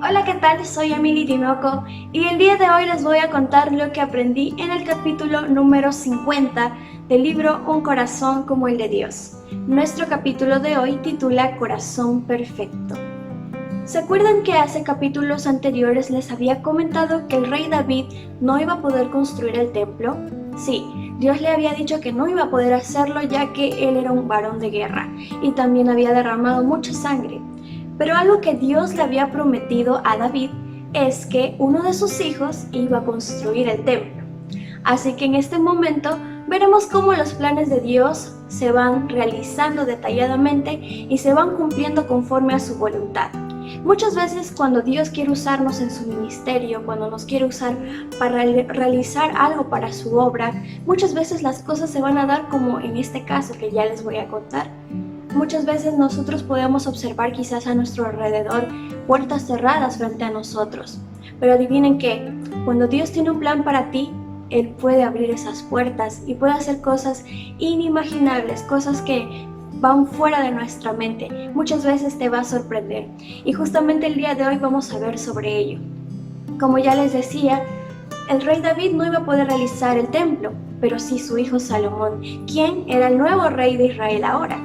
Hola, ¿qué tal? Soy Emily Tinoco y el día de hoy les voy a contar lo que aprendí en el capítulo número 50 del libro Un corazón como el de Dios. Nuestro capítulo de hoy titula Corazón Perfecto. ¿Se acuerdan que hace capítulos anteriores les había comentado que el rey David no iba a poder construir el templo? Sí, Dios le había dicho que no iba a poder hacerlo ya que él era un varón de guerra y también había derramado mucha sangre. Pero algo que Dios le había prometido a David es que uno de sus hijos iba a construir el templo. Así que en este momento veremos cómo los planes de Dios se van realizando detalladamente y se van cumpliendo conforme a su voluntad. Muchas veces cuando Dios quiere usarnos en su ministerio, cuando nos quiere usar para realizar algo para su obra, muchas veces las cosas se van a dar como en este caso que ya les voy a contar. Muchas veces nosotros podemos observar quizás a nuestro alrededor puertas cerradas frente a nosotros. Pero adivinen qué, cuando Dios tiene un plan para ti, Él puede abrir esas puertas y puede hacer cosas inimaginables, cosas que van fuera de nuestra mente. Muchas veces te va a sorprender. Y justamente el día de hoy vamos a ver sobre ello. Como ya les decía, el rey David no iba a poder realizar el templo, pero sí su hijo Salomón, quien era el nuevo rey de Israel ahora.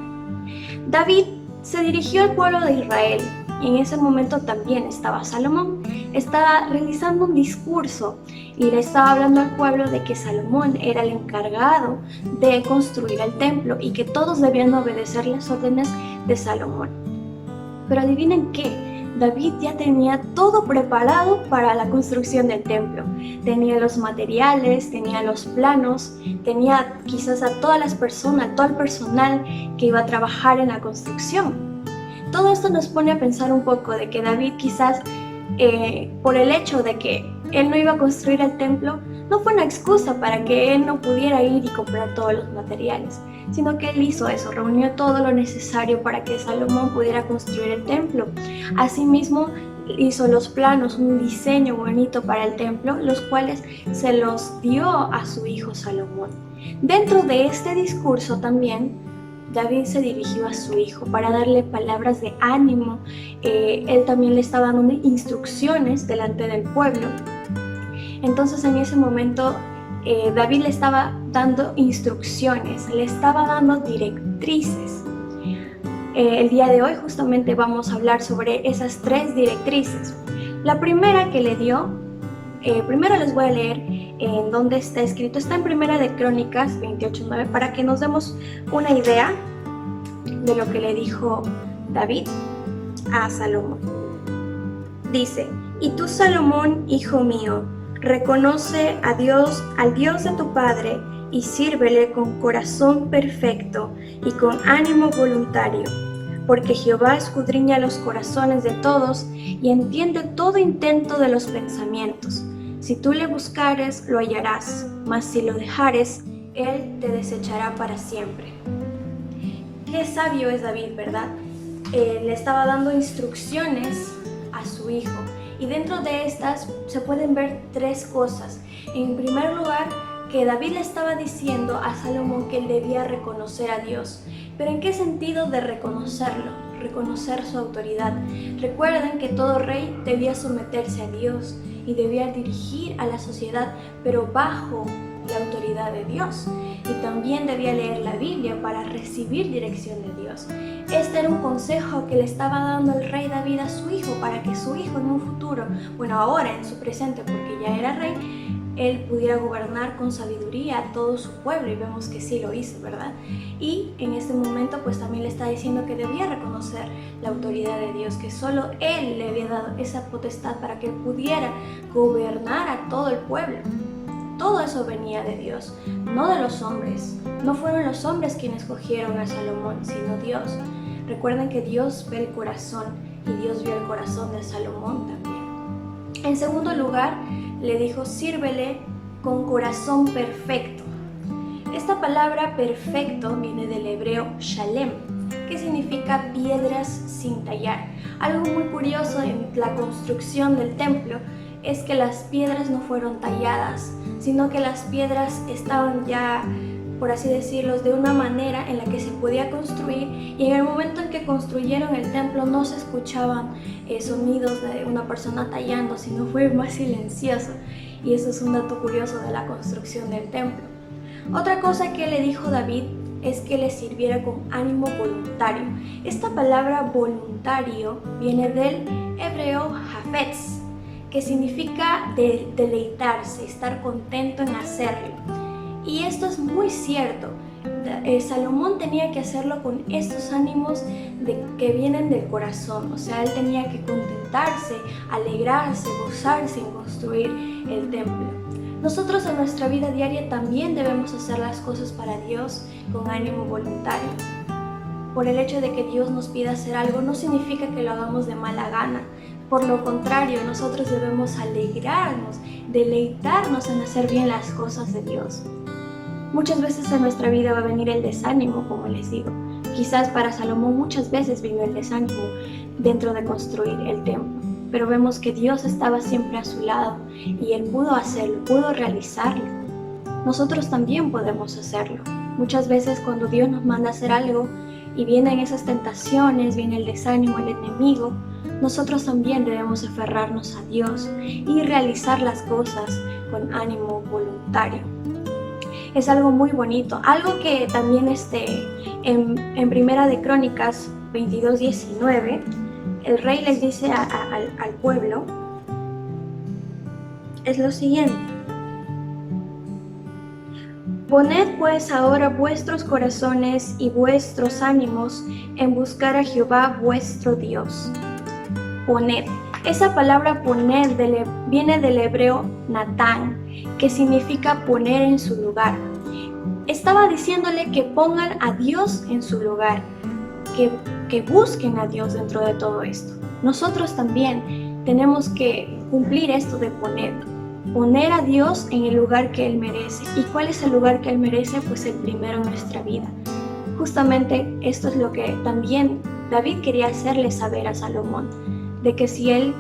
David se dirigió al pueblo de Israel y en ese momento también estaba Salomón. Estaba realizando un discurso y le estaba hablando al pueblo de que Salomón era el encargado de construir el templo y que todos debían obedecer las órdenes de Salomón. Pero adivinen qué, David ya tenía todo preparado para la construcción del templo. Tenía los materiales, tenía los planos, tenía quizás a todas las personas, todo el personal que iba a trabajar en la construcción. Todo esto nos pone a pensar un poco de que David quizás por el hecho de que él no iba a construir el templo, no fue una excusa para que él no pudiera ir y comprar todos los materiales, sino que él hizo eso, reunió todo lo necesario para que Salomón pudiera construir el templo. Asimismo, hizo los planos, un diseño bonito para el templo, los cuales se los dio a su hijo Salomón. Dentro de este discurso también, David se dirigió a su hijo para darle palabras de ánimo. Él también le estaba dando instrucciones delante del pueblo. Entonces en ese momento David le estaba dando instrucciones, le estaba dando directrices. El día de hoy justamente vamos a hablar sobre esas 3 directrices. La primera que le dio, primero les voy a leer en dónde está escrito. Está en Primera de Crónicas 28:9 para que nos demos una idea de lo que le dijo David a Salomón. Dice: "Y tú, Salomón, hijo mío, reconoce a Dios, al Dios de tu Padre, y sírvele con corazón perfecto y con ánimo voluntario, porque Jehová escudriña los corazones de todos y entiende todo intento de los pensamientos. Si tú le buscares, lo hallarás, mas si lo dejares, él te desechará para siempre". Qué sabio es David, ¿verdad? Le estaba dando instrucciones a su hijo. Y dentro de estas se pueden ver 3 cosas. En primer lugar, que David le estaba diciendo a Salomón que él debía reconocer a Dios. ¿Pero en qué sentido de reconocerlo? Reconocer su autoridad. Recuerden que todo rey debía someterse a Dios y debía dirigir a la sociedad, pero bajo la autoridad de Dios. Y también debía leer la Biblia para recibir dirección de Dios. Este era un consejo que le estaba dando el rey David a su hijo, para que su hijo en un futuro, bueno, ahora en su presente, porque ya era rey, él pudiera gobernar con sabiduría a todo su pueblo, y vemos que sí lo hizo, ¿verdad? Y en este momento pues también le está diciendo que debía reconocer la autoridad de Dios, que solo él le había dado esa potestad para que él pudiera gobernar a todo el pueblo. todo eso venía de Dios, no de los hombres. No fueron los hombres quienes escogieron a Salomón, sino Dios. Recuerden que Dios ve el corazón y Dios vio el corazón de Salomón también. En segundo lugar, le dijo, sírvele con corazón perfecto. Esta palabra perfecto viene del hebreo shalem, que significa piedras sin tallar. Algo muy curioso en la construcción del templo es que las piedras no fueron talladas, sino que las piedras estaban ya, por así decirlo, de una manera en la que se podía construir, y en el momento en que construyeron el templo no se escuchaban sonidos de una persona tallando, sino fue más silencioso, y eso es un dato curioso de la construcción del templo. Otra cosa que le dijo David es que le sirviera con ánimo voluntario. Esta palabra voluntario viene del hebreo hafetz, que significa deleitarse, estar contento en hacerlo. Y esto es muy cierto. Salomón tenía que hacerlo con estos ánimos que vienen del corazón. O sea, él tenía que contentarse, alegrarse, gozarse en construir el templo. Nosotros en nuestra vida diaria también debemos hacer las cosas para Dios con ánimo voluntario. Por el hecho de que Dios nos pida hacer algo no significa que lo hagamos de mala gana. Por lo contrario, nosotros debemos alegrarnos, deleitarnos en hacer bien las cosas de Dios. Muchas veces en nuestra vida va a venir el desánimo, como les digo. Quizás para Salomón muchas veces vino el desánimo dentro de construir el templo. Pero vemos que Dios estaba siempre a su lado y Él pudo hacerlo, pudo realizarlo. Nosotros también podemos hacerlo. Muchas veces cuando Dios nos manda a hacer algo y vienen esas tentaciones, viene el desánimo, el enemigo, nosotros también debemos aferrarnos a Dios y realizar las cosas con ánimo voluntario. Es algo muy bonito, algo que también en Primera de Crónicas 22:19, el rey les dice al pueblo, es lo siguiente: poned pues ahora vuestros corazones y vuestros ánimos en buscar a Jehová vuestro Dios. Poned. Esa palabra poner viene del hebreo natán, que significa poner en su lugar. Estaba diciéndole que pongan a Dios en su lugar, que busquen a Dios dentro de todo esto. Nosotros también tenemos que cumplir esto de poner a Dios en el lugar que Él merece. ¿Y cuál es el lugar que Él merece? Pues el primero en nuestra vida. Justamente esto es lo que también David quería hacerle saber a Salomón, de que si él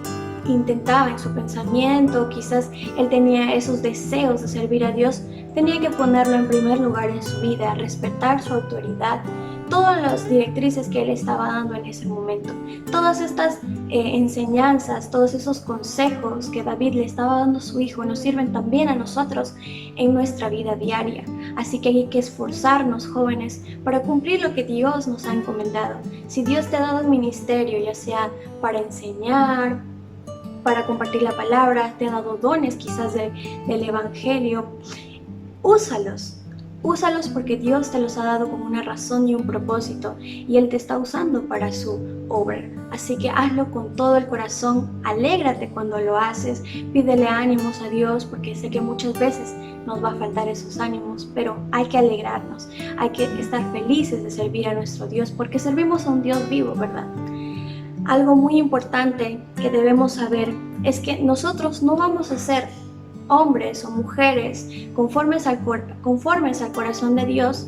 intentaba en su pensamiento, quizás él tenía esos deseos de servir a Dios, tenía que ponerlo en primer lugar en su vida, respetar su autoridad, todas las directrices que él estaba dando en ese momento, todas estas enseñanzas, todos esos consejos que David le estaba dando a su hijo nos sirven también a nosotros en nuestra vida diaria. Así que hay que esforzarnos, jóvenes, para cumplir lo que Dios nos ha encomendado. Si Dios te ha dado un ministerio, ya sea para enseñar, para compartir la palabra, te ha dado dones quizás del evangelio, úsalos. Úsalos porque Dios te los ha dado con una razón y un propósito, y Él te está usando para su obra. Así que hazlo con todo el corazón, alégrate cuando lo haces, pídele ánimos a Dios, porque sé que muchas veces nos va a faltar esos ánimos, pero hay que alegrarnos, hay que estar felices de servir a nuestro Dios, porque servimos a un Dios vivo, ¿verdad? Algo muy importante que debemos saber es que nosotros no vamos a ser hombres o mujeres conformes al corazón de Dios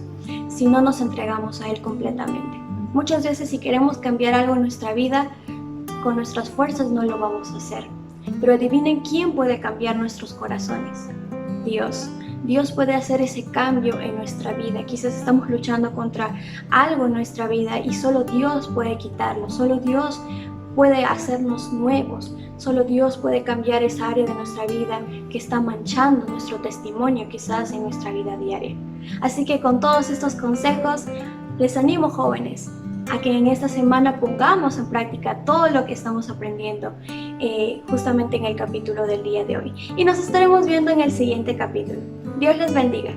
si no nos entregamos a Él completamente. Muchas veces si queremos cambiar algo en nuestra vida, con nuestras fuerzas no lo vamos a hacer. Pero adivinen quién puede cambiar nuestros corazones. Dios. Dios puede hacer ese cambio en nuestra vida. Quizás estamos luchando contra algo en nuestra vida y solo Dios puede quitarlo. Solo Dios puede hacernos nuevos. Solo Dios puede cambiar esa área de nuestra vida que está manchando nuestro testimonio quizás en nuestra vida diaria. Así que con todos estos consejos, les animo, jóvenes, a que en esta semana pongamos en práctica todo lo que estamos aprendiendo justamente en el capítulo del día de hoy. Y nos estaremos viendo en el siguiente capítulo. Dios les bendiga.